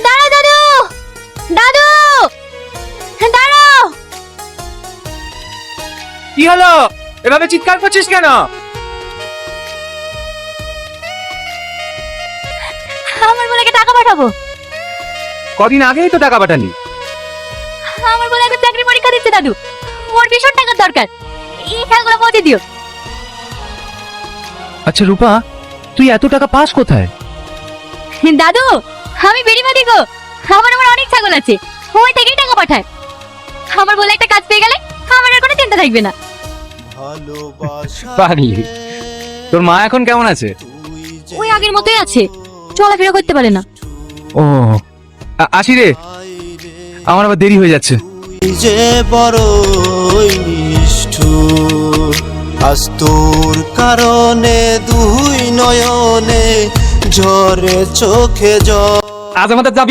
দাঁড়াও দাদু, দাদু দাঁড়াও। কি হলো, এভাবে চিৎকার করছিস কেন? আমার বলেকে টাকা পাঠাবো। কদিন আগেই তো টাকা পাঠালি। আমার বলে একটা চাকরি পরীক্ষা দিচ্ছে দাদু, ওর ভীষণ টাকার দরকার, এই টাকাগুলো পৌঁছে দিও। আচ্ছা রূপা, তুই এত টাকা পাস কোথায়? দাদু আমি বেরিমাদি গো, আমার অনেক ছাগল আছে, ওই থেকেই টাকা পাঠায়। আমার বলে একটা কাজ পেয়ে গেলে আমার আর কোনো চিন্তা থাকবে না। পাগলি, তোর মা এখন কেমন আছে? ওই আগের মতোই আছে, চলাফেরা করতে পারে না। ও আসি রে, আমার আবার দেরি হয়ে যাচ্ছে। যে বড়ই নিষ্ঠুর, আজ তোর কারণে দুই নয়নে ঝরে চোখে জল। আজ আমাদের যাবি